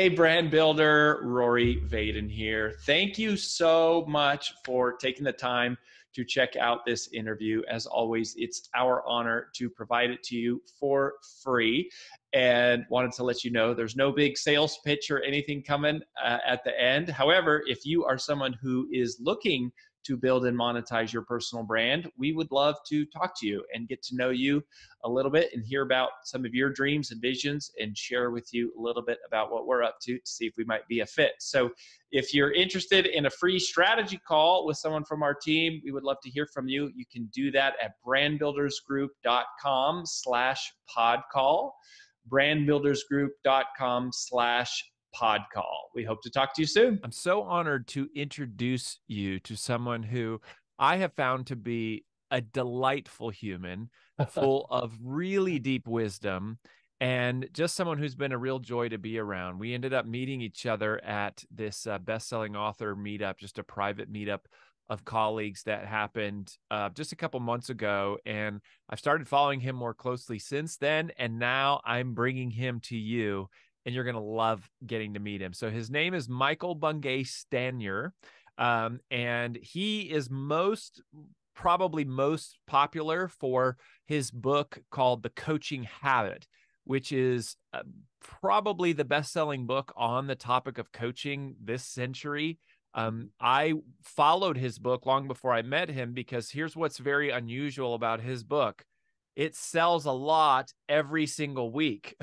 Hey, brand builder, Rory Vaden here. Thank you so much for taking the time to check out this interview. As always, it's our honor to provide it to you for free. And wanted to let you know there's no big sales pitch or anything coming at the end. However, if you are someone who is looking to build and monetize your personal brand, we would love to talk to you and get to know you a little bit and hear about some of your dreams and visions and share with you a little bit about what we're up to see if we might be a fit. So if you're interested in a free strategy call with someone from our team, we would love to hear from you. You can do that at brandbuildersgroup.com/podcall, brandbuildersgroup.com/podcall. We hope to talk to you soon. I'm so honored to introduce you to someone who I have found to be a delightful human, full of really deep wisdom, and just someone who's been a real joy to be around. We ended up meeting each other at this best-selling author meetup, just a private meetup of colleagues that happened just a couple months ago. And I've started following him more closely since then. And now I'm bringing him to you, and you're going to love getting to meet him. So his name is Michael Bungay Stanier. And he is probably most popular for his book called The Coaching Habit, which is probably the best-selling book on the topic of coaching this century. I followed his book long before I met him, because here's what's very unusual about his book. It sells a lot every single week.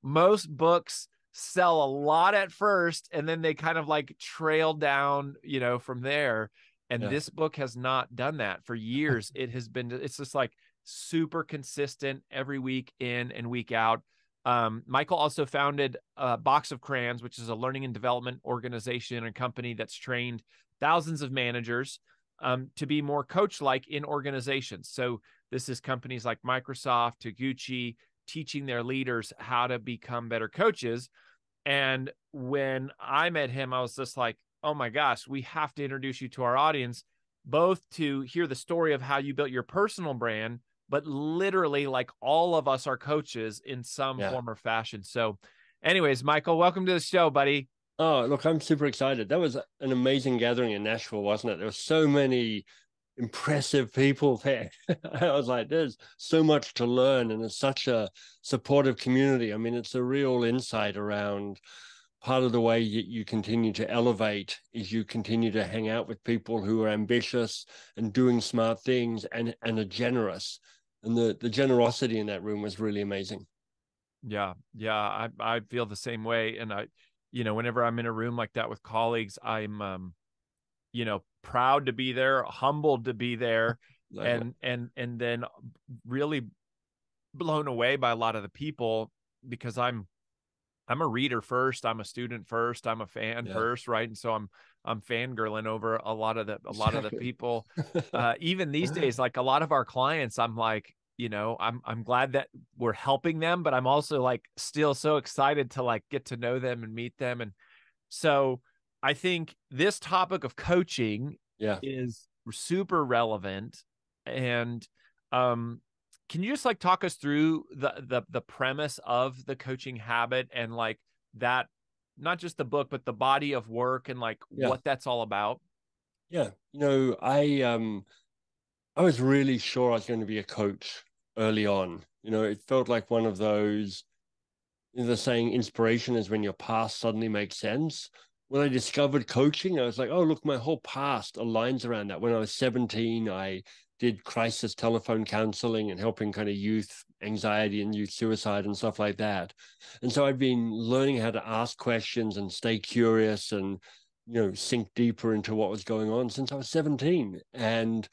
Most books sell a lot at first, and then they kind of like trail down, from there. And this book has not done that for years. It's just like super consistent every week in and week out. Michael also founded Box of Crayons, which is a learning and development organization and company that's trained thousands of managers to be more coach-like in organizations. So this is companies like Microsoft, Taguchi, teaching their leaders how to become better coaches. And when I met him, I was just like, oh my gosh, we have to introduce you to our audience, both to hear the story of how you built your personal brand, but literally like all of us are coaches in some form or fashion. So anyways, Michael, welcome to the show, buddy. Oh, look, I'm super excited. That was an amazing gathering in Nashville, wasn't it? There were so many impressive people there. I was like, there's so much to learn, and it's such a supportive community. I mean, it's a real insight around part of the way you continue to elevate is you continue to hang out with people who are ambitious and doing smart things and are generous. And the generosity in that room was really amazing. Yeah. I feel the same way. And whenever I'm in a room like that with colleagues, I'm, proud to be there, humbled to be there, and then really blown away by a lot of the people, because I'm a reader first, I'm a student first, I'm a fan first, right? And so I'm fangirling over a lot of the people. Even these days, like a lot of our clients, I'm like, I'm glad that we're helping them, but I'm also like still so excited to like get to know them and meet them. And so I think this topic of coaching is super relevant. And can you just like talk us through the premise of The Coaching Habit, and like that, not just the book, but the body of work, and like what that's all about? Yeah. I was really sure I was going to be a coach early on. It felt like one of those, the saying, inspiration is when your past suddenly makes sense. When I discovered coaching, I was like, oh, look, my whole past aligns around that. When I was 17, I did crisis telephone counseling and helping kind of youth anxiety and youth suicide and stuff like that. And so I'd been learning how to ask questions and stay curious and, sink deeper into what was going on since I was 17. And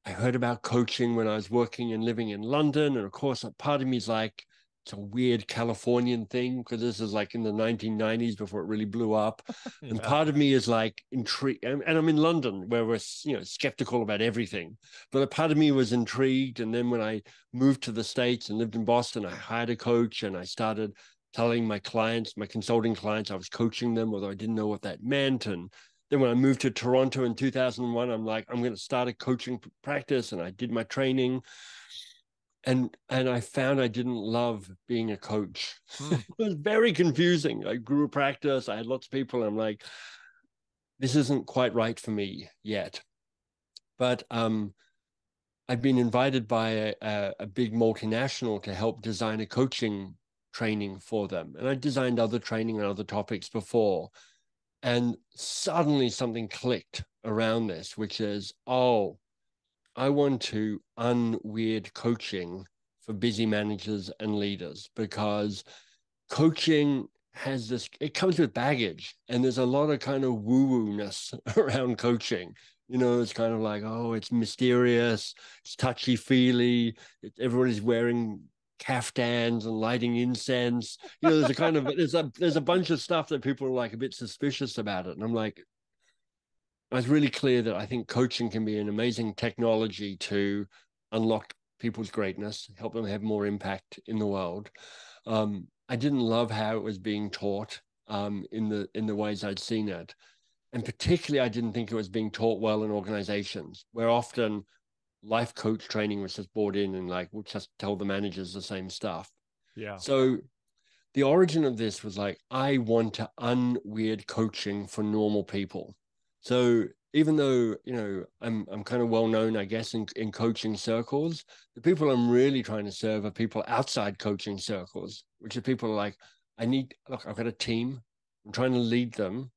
I heard about coaching when I was working and living in London. And of course, a part of me is like, it's a weird Californian thing, because this is like in the 1990s before it really blew up. And part of me is like intrigued. And I'm in London, where we're, skeptical about everything. But a part of me was intrigued. And then when I moved to the States and lived in Boston, I hired a coach, and I started telling my clients, my consulting clients, I was coaching them, although I didn't know what that meant. And then when I moved to Toronto in 2001, I'm like, I'm going to start a coaching practice. And I did my training. and I found I didn't love being a coach. Hmm. It was very confusing. I grew a practice. I had lots of people. And I'm like, this isn't quite right for me yet. But I've been invited by a big multinational to help design a coaching training for them. And I designed other training on other topics before. And suddenly something clicked around this, which is, oh, I want to unweird coaching for busy managers and leaders, because coaching has this, it comes with baggage, and there's a lot of kind of woo-woo-ness around coaching. It's kind of like, oh, it's mysterious, it's touchy-feely, everybody's wearing caftans and lighting incense. There's a kind of there's a bunch of stuff that people are like a bit suspicious about it. And I'm like, I was really clear that I think coaching can be an amazing technology to unlock people's greatness, help them have more impact in the world. I didn't love how it was being taught in the ways I'd seen it, and particularly I didn't think it was being taught well in organizations, where often life coach training was just brought in and like we'll just tell the managers the same stuff. Yeah. So the origin of this was like, I want to unweird coaching for normal people. So even though, I'm kind of well known, I guess, in coaching circles, the people I'm really trying to serve are people outside coaching circles, which are people like, look, I've got a team. I'm trying to lead them.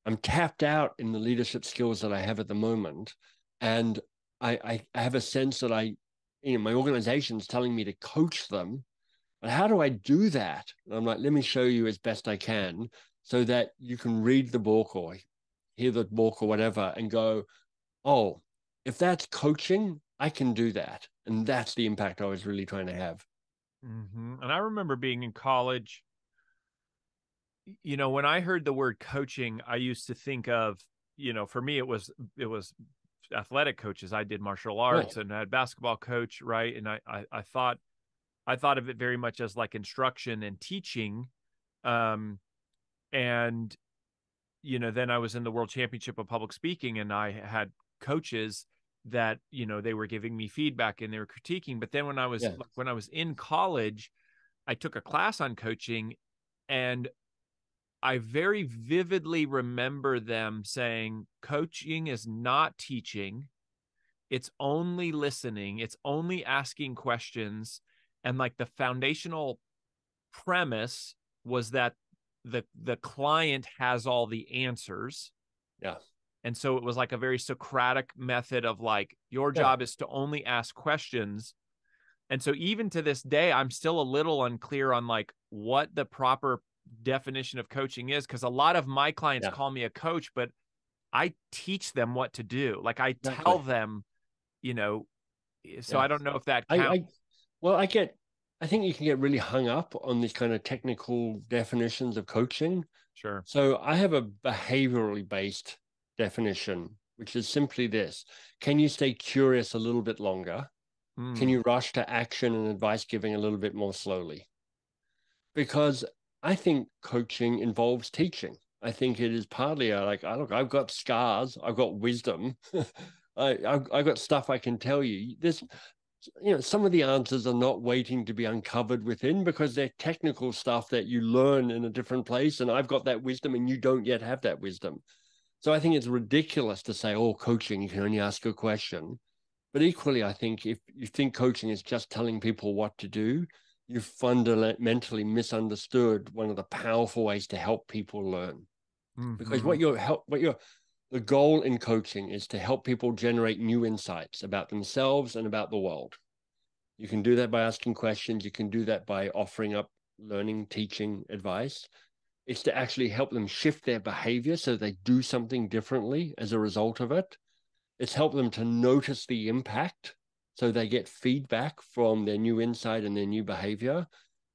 I'm tapped out in the leadership skills that I have at the moment. And I have a sense that my organization's telling me to coach them. But how do I do that? And I'm like, let me show you as best I can so that you can read the book or hear the book or whatever and go, oh, if that's coaching, I can do that. And that's the impact I was really trying to have. Mm-hmm. And I remember being in college, when I heard the word coaching, I used to think of, for me, it was athletic coaches. I did martial arts Right. and I had basketball coach. Right. And I thought of it very much as like instruction and teaching. And then I was in the world championship of public speaking, and I had coaches that, they were giving me feedback and they were critiquing. But then Yeah. when I was in college, I took a class on coaching, and I very vividly remember them saying, coaching is not teaching. It's only listening. It's only asking questions. And like the foundational premise was that the client has all the answers. Yeah. And so it was like a very Socratic method of like, your Yeah. job is to only ask questions. And so even to this day, I'm still a little unclear on like what the proper definition of coaching is, because a lot of my clients Yeah. call me a coach, but I teach them what to do. Like I tell Exactly. them, so Yeah. I don't know if that I, counts. I, well, I think you can get really hung up on these kind of technical definitions of coaching. Sure. So I have a behaviorally based definition, which is simply this: can you stay curious a little bit longer? Can you rush to action and advice giving a little bit more slowly? Because I think coaching involves teaching. I think it is partly like, look, I've got scars, I've got wisdom, I've got stuff I can tell you. Some of the answers are not waiting to be uncovered within, because they're technical stuff that you learn in a different place. And I've got that wisdom and you don't yet have that wisdom. So I think it's ridiculous to say, oh, coaching, you can only ask a question. But equally, I think if you think coaching is just telling people what to do, you fundamentally misunderstood one of the powerful ways to help people learn. Because Mm-hmm. the goal in coaching is to help people generate new insights about themselves and about the world. You can do that by asking questions. You can do that by offering up learning, teaching, advice. It's to actually help them shift their behavior so they do something differently as a result of it. It's help them to notice the impact so they get feedback from their new insight and their new behavior.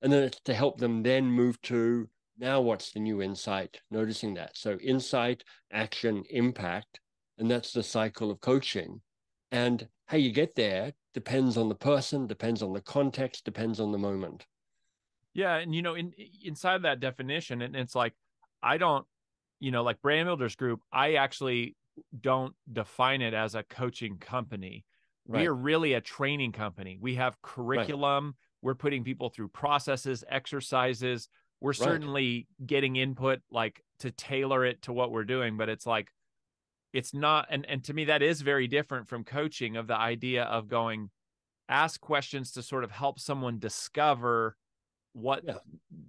And then it's to help them then move to, now what's the new insight, noticing that. So insight, action, impact, and that's the cycle of coaching. And how you get there depends on the person, depends on the context, depends on the moment. Yeah, and inside that definition, and it's like I don't, like Brand Builders Group, I actually don't define it as a coaching company. We are really a training company. We have curriculum. Right. We're putting people through processes, exercises. We're certainly getting input like to tailor it to what we're doing, but it's like, it's not, and to me, that is very different from coaching, of the idea of going, ask questions to sort of help someone discover what,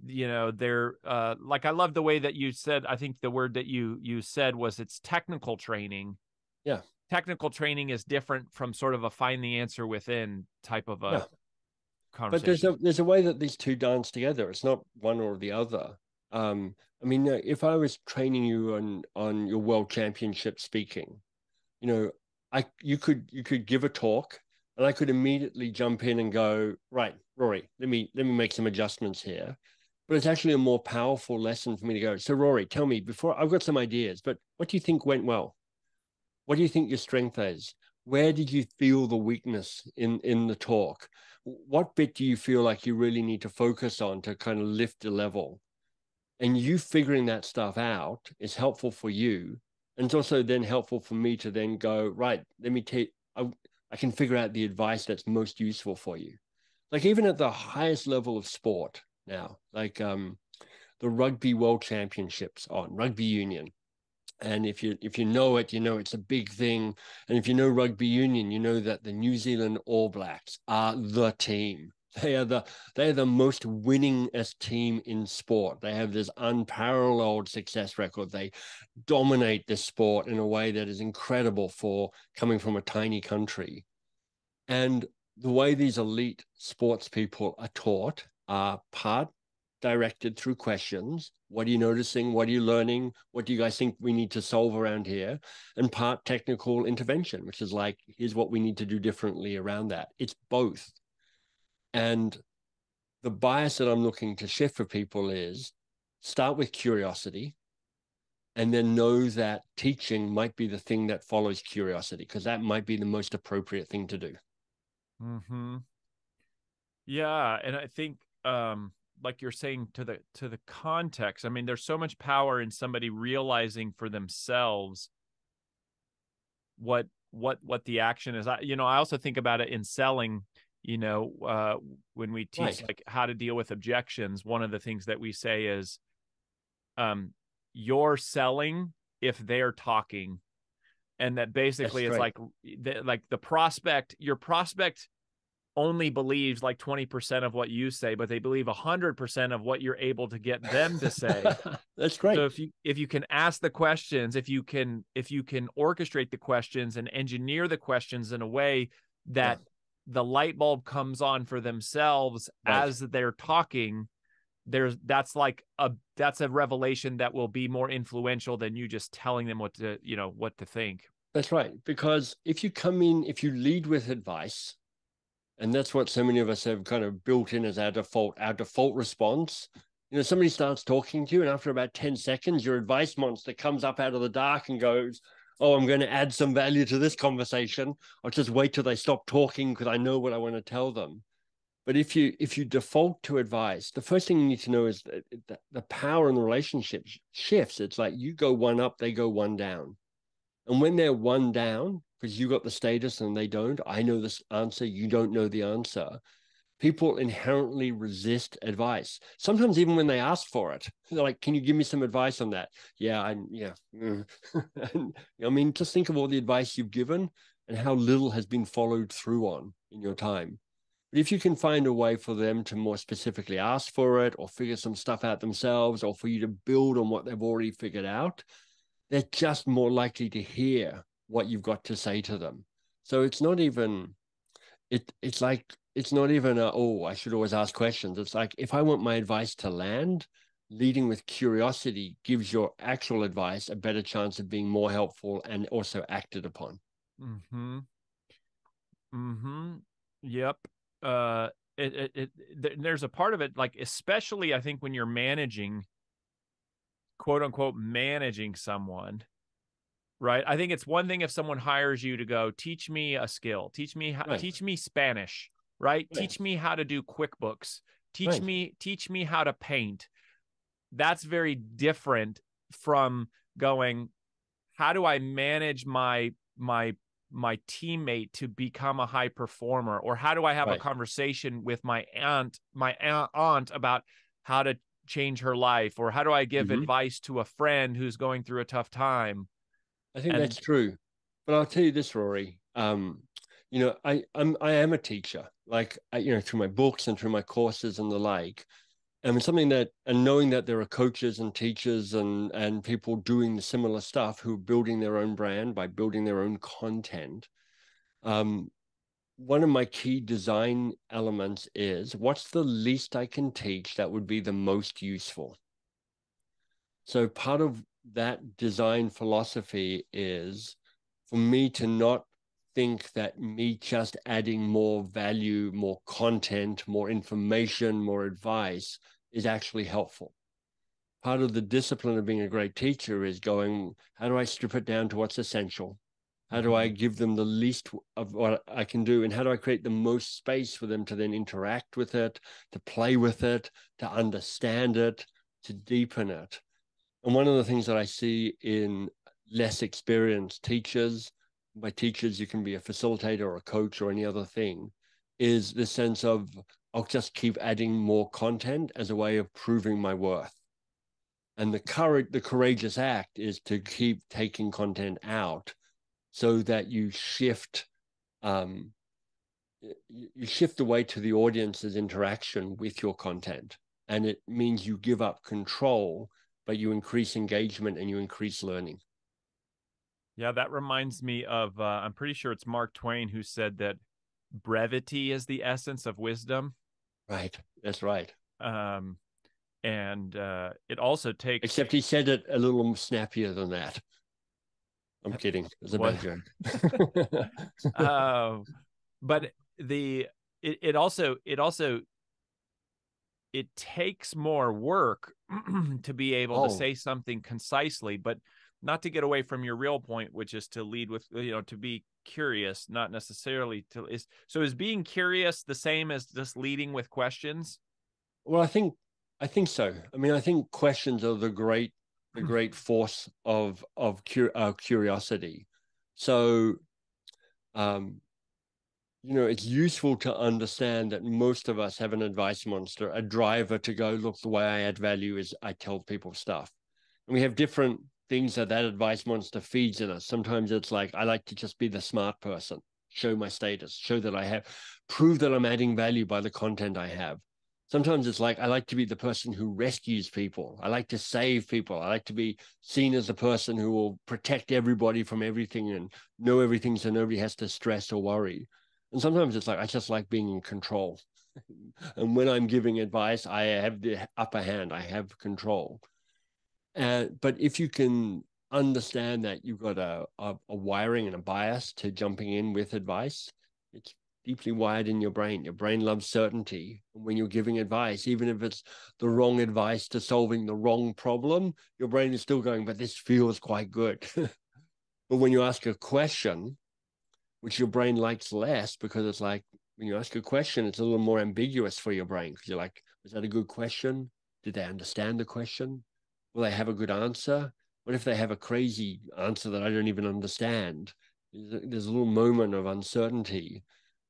they're like. I love the way that you said, I think the word that you said was, it's technical training. Yeah. Technical training is different from sort of a find the answer within type of a conversation. But there's a way that these two dance together. It's not one or the other. I mean, if I was training you on your world championship speaking, you could give a talk, and I could immediately jump in and go, right, Rory, let me make some adjustments here. But it's actually a more powerful lesson for me to go, so Rory, tell me, before, I've got some ideas, but what do you think went well? What do you think your strength is? Where did you feel the weakness in the talk? What bit do you feel like you really need to focus on to kind of lift the level? And you figuring that stuff out is helpful for you. And it's also then helpful for me to then go, right, let me take, I can figure out the advice that's most useful for you. Like even at the highest level of sport now, like the Rugby World Championships on Rugby Union. And if you know it, it's a big thing. And if you know rugby union, you know that the New Zealand All Blacks are the team. They are the most winningest team in sport. They have this unparalleled success record. They dominate this sport in a way that is incredible for coming from a tiny country. And the way these elite sports people are taught are part directed through questions. What are you noticing? What are you learning? What do you guys think we need to solve around here? And part technical intervention, which is like, here's what we need to do differently around that. It's both. And the bias that I'm looking to shift for people is start with curiosity, and then know that teaching might be the thing that follows curiosity, because that might be the most appropriate thing to do. Mm-hmm. Yeah. And I think, like you're saying, to the context, I mean, there's so much power in somebody realizing for themselves what the action is. I also think about it in selling, when we teach like how to deal with objections. One of the things that we say is, you're selling if they're talking. And that basically is like the prospect, your prospect only believes like 20% of what you say, but they believe 100% of what you're able to get them to say. That's great. So if you can ask the questions, if you can orchestrate the questions and engineer the questions in a way that the light bulb comes on for themselves as they're talking, that's a revelation that will be more influential than you just telling them what to think. That's right. Because if you lead with advice, and that's what so many of us have kind of built in as our default response. Somebody starts talking to you, and after about 10 seconds, your advice monster comes up out of the dark and goes, oh, I'm going to add some value to this conversation. I'll just wait till they stop talking because I know what I want to tell them. But if you default to advice, the first thing you need to know is that the power in the relationship shifts. It's like you go one up, they go one down. And when they're one down, because you got the status and they don't, I know this answer, you don't know the answer. People inherently resist advice. Sometimes even when they ask for it, they're like, can you give me some advice on that? Yeah. And, I mean, just think of all the advice you've given and how little has been followed through on in your time. But if you can find a way for them to more specifically ask for it or figure some stuff out themselves, or for you to build on what they've already figured out, they're just more likely to hear what you've got to say to them. So it's not even, it's not even I should always ask questions. It's like, if I want my advice to land, leading with curiosity gives your actual advice a better chance of being more helpful and also acted upon. Mm-hmm. Mm-hmm. Yep. There's a part of it, like, especially I think when you're managing, quote unquote, managing someone, right? I think it's one thing if someone hires you to go teach me a skill, teach me Spanish, right? Teach me how to do QuickBooks, teach me how to paint. That's very different from going, how do I manage my my teammate to become a high performer? Or how do I have a Right. conversation with my aunt about how to change her life? Or how do I give advice to a friend who's going through a tough time? I think And that's true. But I'll tell you this, Rory. I am a teacher, like through my books and through my courses and the like. And it's something that, and knowing that there are coaches and teachers and people doing the similar stuff who are building their own brand by building their own content. One of my key design elements is, what's the least I can teach that would be the most useful? So part of that design philosophy is for me to not think that me just adding more value, more content, more information, more advice is actually helpful. Part of the discipline of being a great teacher is going, how do I strip it down to what's essential? How do I give them the least of what I can do? And how do I create the most space for them to then interact with it, to play with it, to understand it, to deepen it? And one of the things that I see in less experienced teachers, by teachers, you can be a facilitator or a coach or any other thing, is the sense of, I'll just keep adding more content as a way of proving my worth. And the courageous act is to keep taking content out so that you shift away to the audience's interaction with your content. And it means you give up control, but you increase engagement and you increase learning. yeah, that reminds me of, I'm pretty sure it's Mark Twain who said that brevity is the essence of wisdom. Right. That's right. And it also takes. Except he said it a little snappier than that. I'm kidding. It's a bad joke. But it also it takes more work to be able to say something concisely, but not to get away from your real point, which is to lead with, to be curious, not necessarily to is. So is being curious the same as just leading with questions? Well, I think so. I mean, I think questions are the great force of curiosity. So, it's useful to understand that most of us have an advice monster, a driver to go, look, the way I add value is I tell people stuff. And we have different things that advice monster feeds in us. Sometimes it's like, I like to just be the smart person, show my status, show that prove that I'm adding value by the content I have. Sometimes it's like, I like to be the person who rescues people. I like to save people. I like to be seen as the person who will protect everybody from everything and know everything so nobody has to stress or worry. And sometimes it's like, I just like being in control. And when I'm giving advice, I have the upper hand. I have control. But if you can understand that you've got a wiring and a bias to jumping in with advice, it's deeply wired in your brain. Your brain loves certainty. And when you're giving advice, even if it's the wrong advice to solving the wrong problem, your brain is still going, but this feels quite good. But when you ask a question, which your brain likes less, because it's like, when you ask a question, it's a little more ambiguous for your brain, because you're like, was that a good question? Did they understand the question? Will they have a good answer? What if they have a crazy answer that I don't even understand? There's a little moment of uncertainty,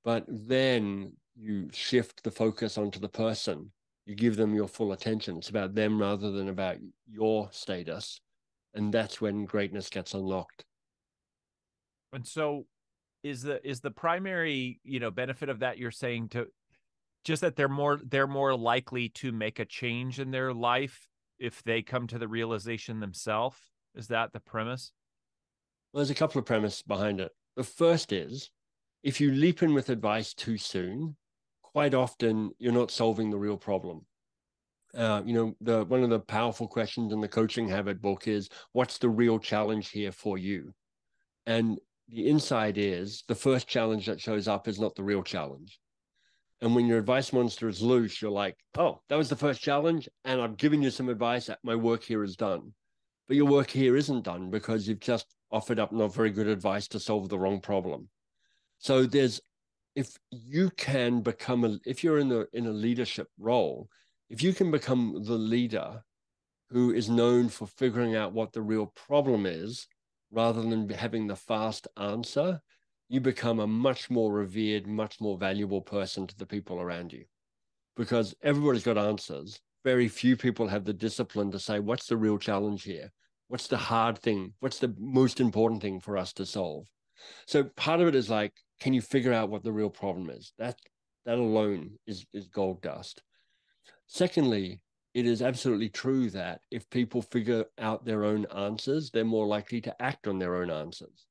but then you shift the focus onto the person. You give them your full attention. It's about them rather than about your status. And that's when greatness gets unlocked. And so is the primary, benefit of that, you're saying, to just that they're more likely to make a change in their life if they come to the realization themselves? Is that the premise? Well, there's a couple of premises behind it. The first is, if you leap in with advice too soon, quite often you're not solving the real problem. One of the powerful questions in the Coaching Habit book is, what's the real challenge here for you? And the insight is, the first challenge that shows up is not the real challenge. And when your advice monster is loose, you're like, oh, that was the first challenge, and I've given you some advice. My work here is done. But your work here isn't done because you've just offered up not very good advice to solve the wrong problem. So if you can become if you're in a leadership role, if you can become the leader who is known for figuring out what the real problem is, rather than having the fast answer, you become a much more revered, much more valuable person to the people around you, because everybody's got answers. Very few people have the discipline to say, what's the real challenge here? What's the hard thing? What's the most important thing for us to solve? So part of it is like, can you figure out what the real problem is? That alone is gold dust. Secondly, it is absolutely true that if people figure out their own answers, they're more likely to act on their own answers.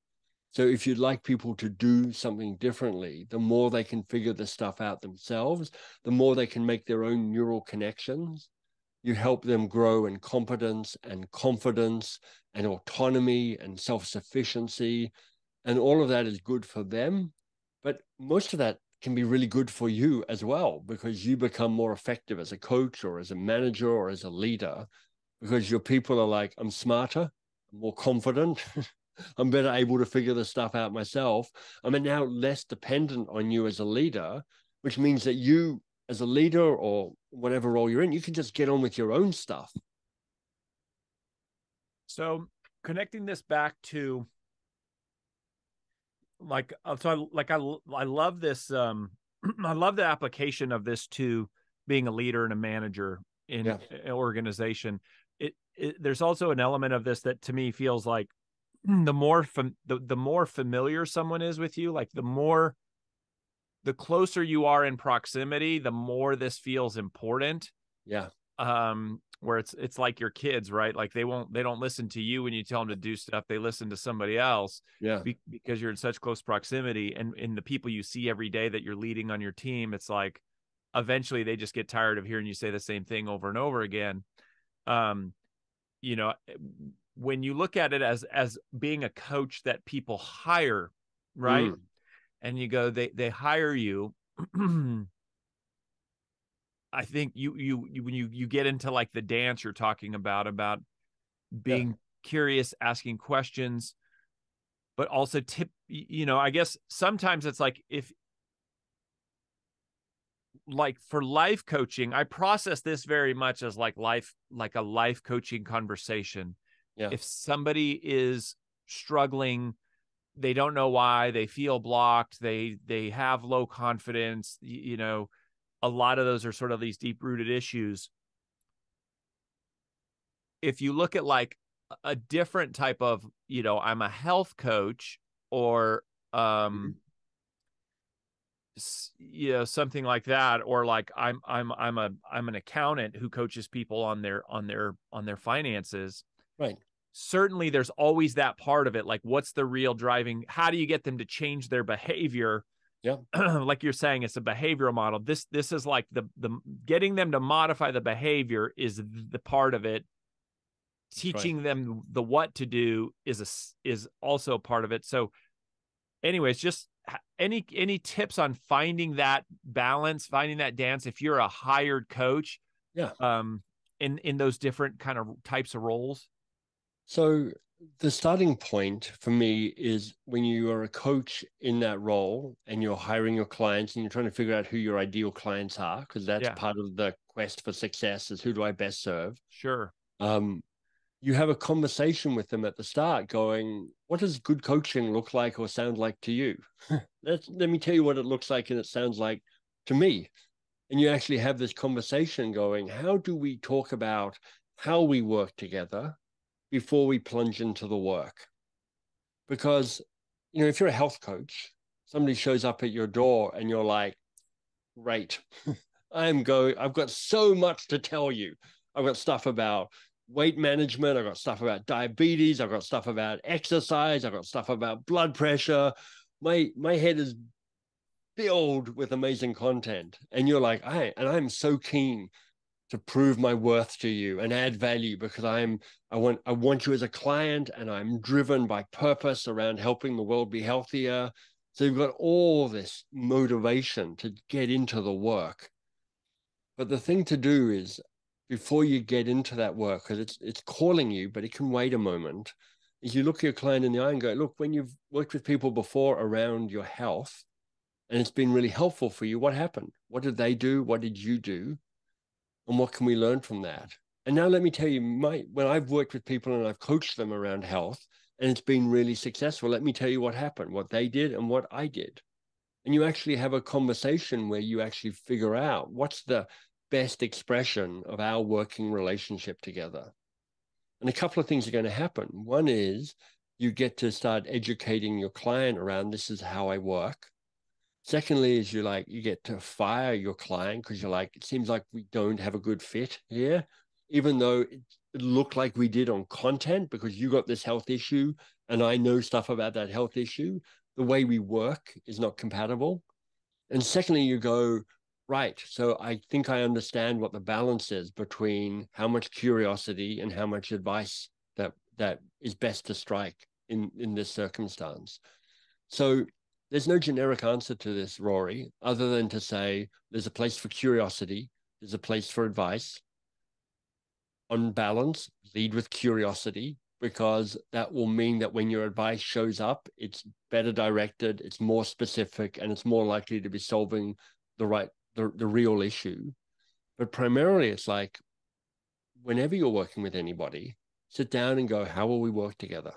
So if you'd like people to do something differently, the more they can figure this stuff out themselves, the more they can make their own neural connections. You help them grow in competence and confidence and autonomy and self-sufficiency. And all of that is good for them. But most of that can be really good for you as well, because you become more effective as a coach or as a manager or as a leader, because your people are like, I'm smarter, I'm more confident, I'm better able to figure this stuff out myself. I'm now less dependent on you as a leader, which means that you as a leader or whatever role you're in, you can just get on with your own stuff. So connecting this back to I love this I love the application of this to being a leader and a manager in an organization. There's also an element of this that to me feels like the more familiar someone is with you, like the closer you are in proximity, the more this feels important. Yeah. Where it's like your kids, right? Like they don't listen to you when you tell them to do stuff. They listen to somebody else. Yeah. Because you're in such close proximity, and in the people you see every day that you're leading on your team, it's like eventually they just get tired of hearing you say the same thing over and over again. You know, when you look at it as being a coach that people hire, right? And you go, they hire you. I think you when you get into like the dance you're talking about being curious, asking questions, but also I guess sometimes it's like like for life coaching, I process this very much as like a life coaching conversation. Yeah. If somebody is struggling, they don't know why, they feel blocked, they have low confidence, a lot of those are sort of these deep-rooted issues. If you look at like a different type of, I'm a health coach or something like that, or like I'm an accountant who coaches people on their finances. Right. Certainly there's always that part of it, like what's the real driving, how do you get them to change their behavior? Yeah. Like you're saying, it's a behavioral model. This is like the getting them to modify the behavior is the part of it. Teaching them the what to do is also a part of it. So anyways, just any tips on finding that balance, finding that dance if you're a hired coach, in those different kind of types of roles? So the starting point for me is when you are a coach in that role and you're hiring your clients and you're trying to figure out who your ideal clients are, because that's part of the quest for success, is who do I best serve? Sure. You have a conversation with them at the start going, what does good coaching look like or sound like to you? Let me tell you what it looks like and it sounds like to me. And you actually have this conversation going, how do we talk about how we work together before we plunge into the work? Because, if you're a health coach, somebody shows up at your door and you're like, great, I've got so much to tell you. I've got stuff about weight management, I've got stuff about diabetes, I've got stuff about exercise, I've got stuff about blood pressure. My head is filled with amazing content. And you're like, I'm so keen to prove my worth to you and add value, because I want you as a client, and I'm driven by purpose around helping the world be healthier. So you've got all this motivation to get into the work. But the thing to do is, before you get into that work, because it's calling you, but it can wait a moment, is you look your client in the eye and go, look, when you've worked with people before around your health and it's been really helpful for you, what happened? What did they do? What did you do? And what can we learn from that? And now let me tell you, when I've worked with people and I've coached them around health, and it's been really successful. Let me tell you what happened, what they did and what I did. And you actually have a conversation where you actually figure out what's the best expression of our working relationship together. And a couple of things are going to happen. One is you get to start educating your client around, this is how I work. Secondly, is you get to fire your client because you're like, it seems like we don't have a good fit here, even though it looked like we did on content because you got this health issue and I know stuff about that health issue. The way we work is not compatible. And secondly, you go, right, so I think I understand what the balance is between how much curiosity and how much advice that is best to strike in this circumstance. So there's no generic answer to this, Rory, other than to say there's a place for curiosity, there's a place for advice. On balance, lead with curiosity, because that will mean that when your advice shows up, it's better directed, it's more specific, and it's more likely to be solving the real issue. But primarily, it's like whenever you're working with anybody, sit down and go, how will we work together?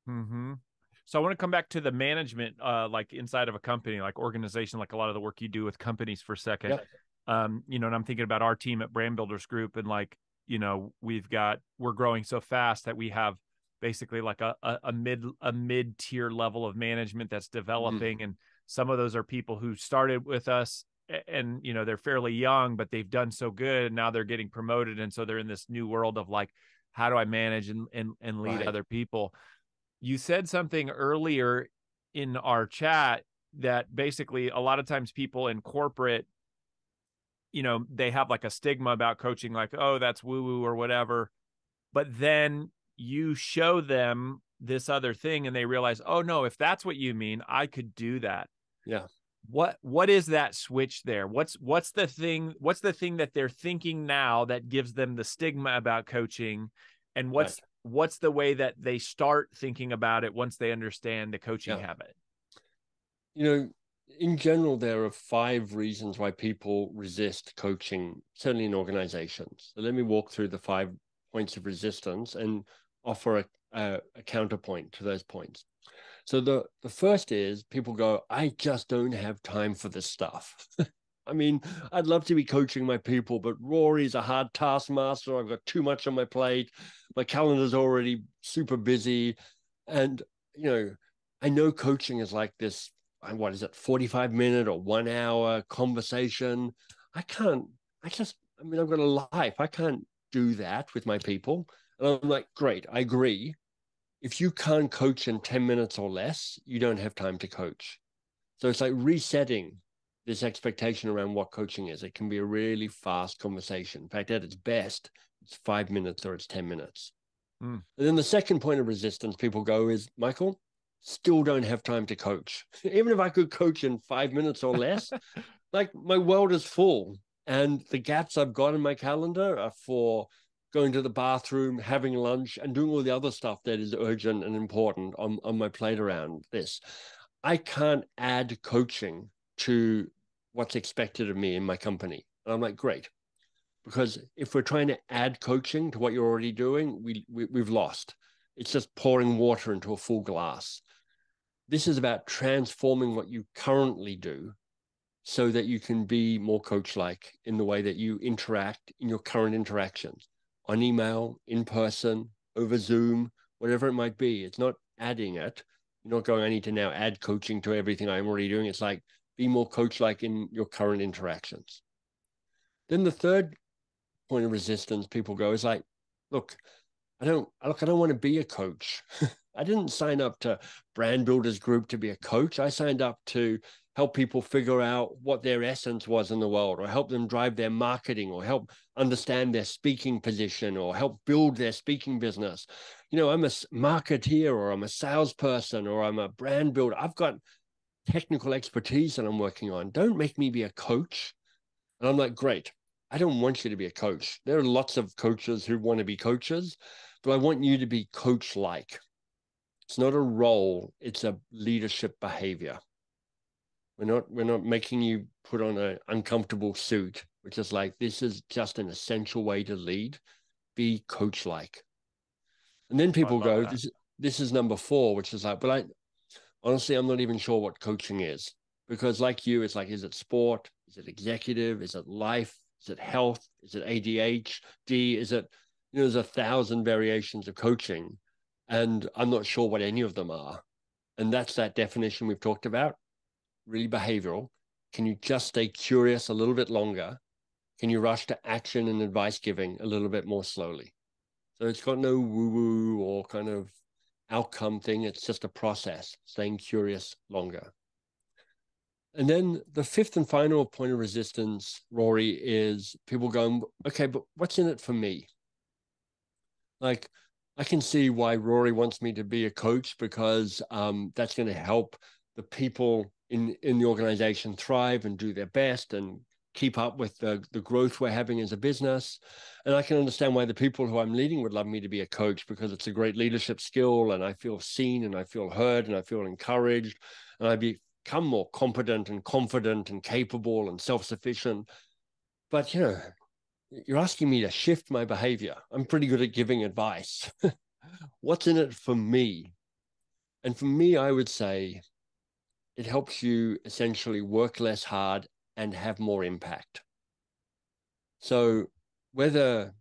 Mm-hmm. So I want to come back to the management, like inside of a company, like organization, like a lot of the work you do with companies for a second. Yep. And I'm thinking about our team at Brand Builders Group, and like, we're growing so fast that we have basically like a mid-tier level of management that's developing. And some of those are people who started with us and, they're fairly young, but they've done so good and now they're getting promoted. And so they're in this new world of like, how do I manage and lead other people? You said something earlier in our chat that basically a lot of times people in corporate, they have like a stigma about coaching, like, oh, that's woo woo or whatever. But then you show them this other thing and they realize, oh no, if that's what you mean, I could do that. Yeah. What is that switch there? What's the thing that they're thinking now that gives them the stigma about coaching? And what's the way that they start thinking about it once they understand the coaching habit? In general, there are 5 reasons why people resist coaching, certainly in organizations. So let me walk through the 5 points of resistance and offer a counterpoint to those points. So the first is people go, I just don't have time for this stuff. I mean, I'd love to be coaching my people, but Rory's a hard taskmaster. I've got too much on my plate. My calendar's already super busy. And, I know coaching is like this, 45-minute or 1 hour conversation. I've got a life. I can't do that with my people. And I'm like, great, I agree. If you can't coach in 10 minutes or less, you don't have time to coach. So it's like resetting this expectation around what coaching is. It can be a really fast conversation. In fact, at its best, it's 5 minutes or it's 10 minutes. And then the second point of resistance people go is, Michael, still don't have time to coach. Even if I could coach in 5 minutes or less, like my world is full. And the gaps I've got in my calendar are for going to the bathroom, having lunch, and doing all the other stuff that is urgent and important on my plate around this. I can't add coaching to what's expected of me in my company. And I'm like, great. Because if we're trying to add coaching to what you're already doing, we've lost. It's just pouring water into a full glass. This is about transforming what you currently do so that you can be more coach-like in the way that you interact in your current interactions, on email, in person, over Zoom, whatever it might be. It's not adding it. You're not going, I need to now add coaching to everything I'm already doing. It's like, be more coach-like in your current interactions. Then the third point of resistance people go is like, look, I don't want to be a coach. I didn't sign up to Brand Builders Group to be a coach. I signed up to help people figure out what their essence was in the world, or help them drive their marketing, or help understand their speaking position, or help build their speaking business. I'm a marketeer, or I'm a salesperson, or I'm a brand builder. I've got technical expertise that I'm working on. Don't make me be a coach. And I'm like, great. I don't want you to be a coach. There are lots of coaches who want to be coaches, but I want you to be coach-like. It's not a role, it's a leadership behavior. We're not making you put on an uncomfortable suit, which is like, this is just an essential way to lead. Be coach-like. And then Oh, I people love go, that. this is number 4, which is like, but honestly, I'm not even sure what coaching is, because like you, it's like, is it sport? Is it executive? Is it life? Is it health? Is it ADHD? Is it, there's 1,000 variations of coaching, and I'm not sure what any of them are. And that's that definition we've talked about, really behavioral. Can you just stay curious a little bit longer? Can you rush to action and advice giving a little bit more slowly? So it's got no woo-woo or kind of outcome thing. It's just a process, staying curious longer. And then the fifth and final point of resistance, Rory, is people going, okay, but what's in it for me? Like, I can see why Rory wants me to be a coach, because that's going to help the people in the organization thrive and do their best and keep up with the growth we're having as a business. And I can understand why the people who I'm leading would love me to be a coach, because it's a great leadership skill, and I feel seen and I feel heard and I feel encouraged, and I become more competent and confident and capable and self-sufficient. But, you're asking me to shift my behavior. I'm pretty good at giving advice. What's in it for me? And for me, I would say it helps you essentially work less hard and have more impact. So whether,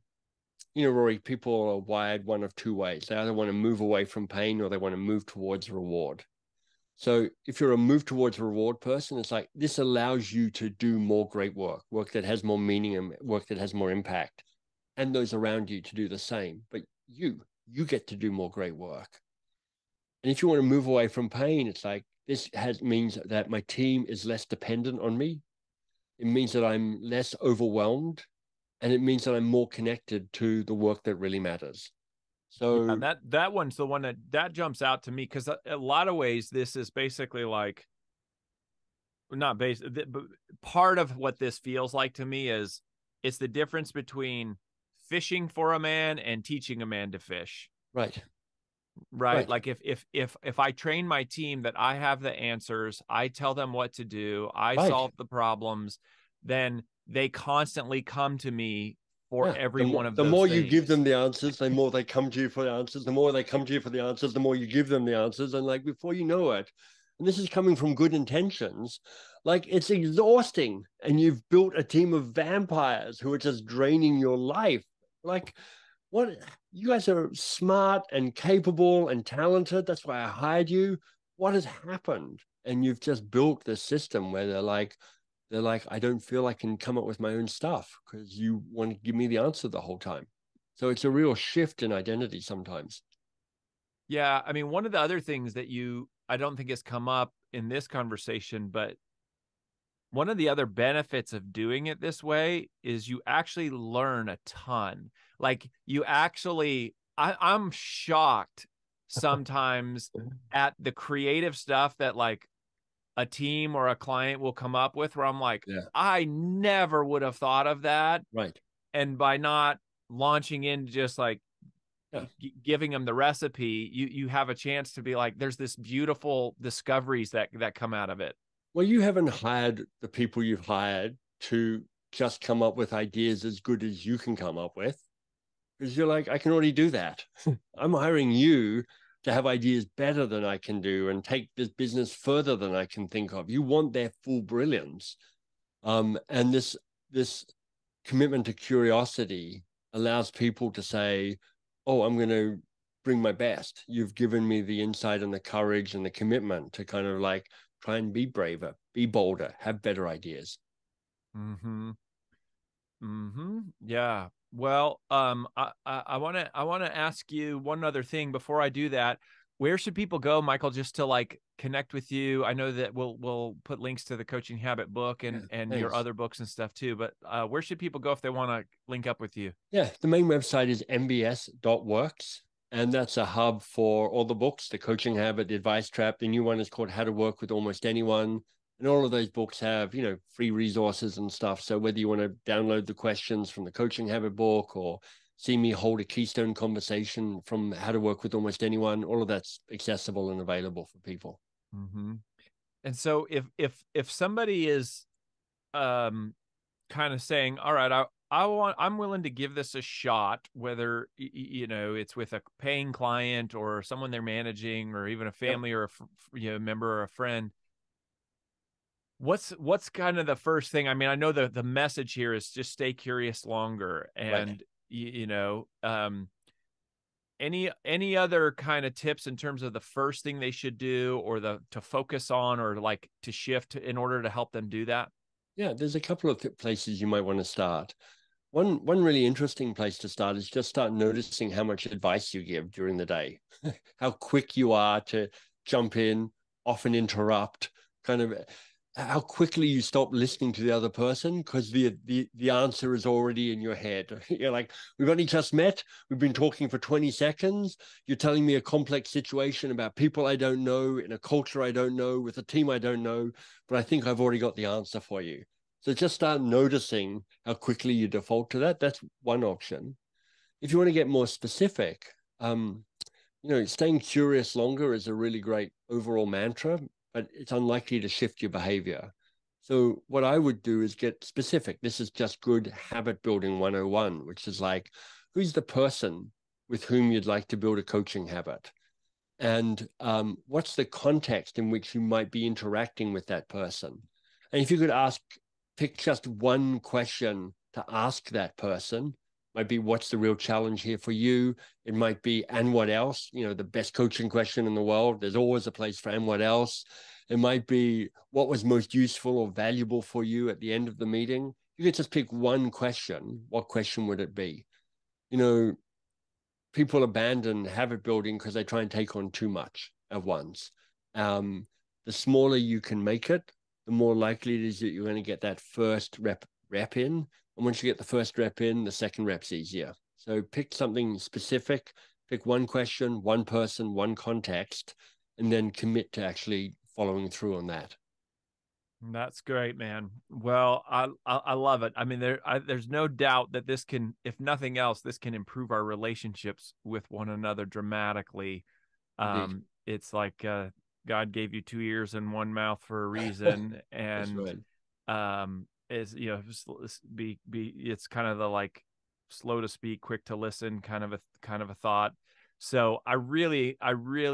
Rory, people are wired one of two ways. They either want to move away from pain or they want to move towards reward. So if you're a move towards reward person, it's like this allows you to do more great work that has more meaning and work that has more impact, and those around you to do the same. But you get to do more great work. And if you want to move away from pain, it's like means that my team is less dependent on me. It means that I'm less overwhelmed, and it means that I'm more connected to the work that really matters. Yeah, So that one's the one that jumps out to me, because a lot of ways this is basically like, not base, but part of what this feels like to me is it's the difference between fishing for a man and teaching a man to fish. right, Right. right, Like if I train my team that I have the answers, I tell them what to do, I right. solve the problems, then they constantly come to me for Yeah. every one of The those more you give things. them the answers, the more they come to you for the answers. The more they come to you for the answers, the more you give them the answers. And like before you know it, and this is coming from good intentions, like it's exhausting. And you've built a team of vampires who are just draining your life. Like, what? You guys are smart and capable and talented. That's why I hired you. What has happened? And you've just built this system where they're like, I don't feel I can come up with my own stuff because you want to give me the answer the whole time. So it's a real shift in identity sometimes. Yeah, I mean, one of the other things that I don't think has come up in this conversation, but one of the other benefits of doing it this way is you actually learn a ton. Like I'm shocked sometimes at the creative stuff that like a team or a client will come up with, where I'm like, Yeah. I never would have thought of that. Right. And by not launching in just like Yeah. giving them the recipe, you have a chance to be like, there's this beautiful discoveries that come out of it. Well, you haven't hired the people you've hired to just come up with ideas as good as you can come up with, because you're like, I can already do that. I'm hiring you to have ideas better than I can do and take this business further than I can think of. You want their full brilliance. And this commitment to curiosity allows people to say, oh, I'm going to bring my best. You've given me the insight and the courage and the commitment to kind of like try and be braver, be bolder, have better ideas. Mm-hmm. Mm-hmm. Yeah. Well, I want to ask you one other thing before I do that. Where should people go, Michael, just to like connect with you? I know that we'll put links to the Coaching Habit book Yeah, and your thanks. other books and stuff too. But where should people go if they want to link up with you? Yeah, the main website is mbs.works. And that's a hub for all the books, the Coaching Habit, the Advice Trap. The new one is called How to Work with Almost Anyone. And all of those books have, free resources and stuff. So whether you want to download the questions from the Coaching Habit book or see me hold a keystone conversation from How to Work with Almost Anyone, all of that's accessible and available for people. Mm-hmm. And so if somebody is um kind of saying, all right, I'm willing to give this a shot, whether it's with a paying client or someone they're managing, or even a Yep. family or a member or a friend. What's kind of the first thing? I mean, I know the message here is just stay curious longer, Right. and any other kind of tips in terms of the first thing they should do, or to focus on, or like to shift in order to help them do that? Yeah, there's a couple of places you might want to start. One really interesting place to start is just start noticing how much advice you give during the day, how quick you are to jump in, often interrupt, kind of how quickly you stop listening to the other person because the answer is already in your head. You're like, we've only just met, we've been talking for 20 seconds. You're telling me a complex situation about people I don't know, in a culture I don't know, with a team I don't know, but I think I've already got the answer for you. So just start noticing how quickly you default to that. That's one option. If you want to get more specific, staying curious longer is a really great overall mantra, but it's unlikely to shift your behavior. So what I would do is get specific. This is just good habit building 101, which is like, who's the person with whom you'd like to build a coaching habit? And what's the context in which you might be interacting with that person? And if you could pick just one question to ask that person, might be, what's the real challenge here for you? It might be, and what else? The best coaching question in the world. There's always a place for and what else. It might be, what was most useful or valuable for you at the end of the meeting? You could just pick one question. What question would it be? You know, People abandon habit building because they try and take on too much at once. The smaller you can make it, the more likely it is that you're going to get that first rep in. And once you get the first rep in, the second rep's easier. So pick something specific, pick one question, one person, one context, and then commit to actually following through on that. That's great, man. Well, I love it. I mean, there's no doubt that this can, if nothing else, this can improve our relationships with one another dramatically. Indeed. It's like God gave you two ears and one mouth for a reason, That's and right. is it's kind of the like slow to speak, quick to listen kind of a thought. So I really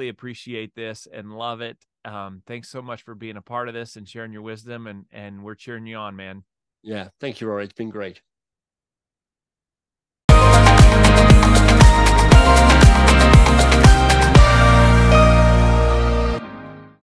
appreciate this and love it. Thanks so much for being a part of this and sharing your wisdom, and we're cheering you on, man. Yeah. Thank you, Rory. It's been great.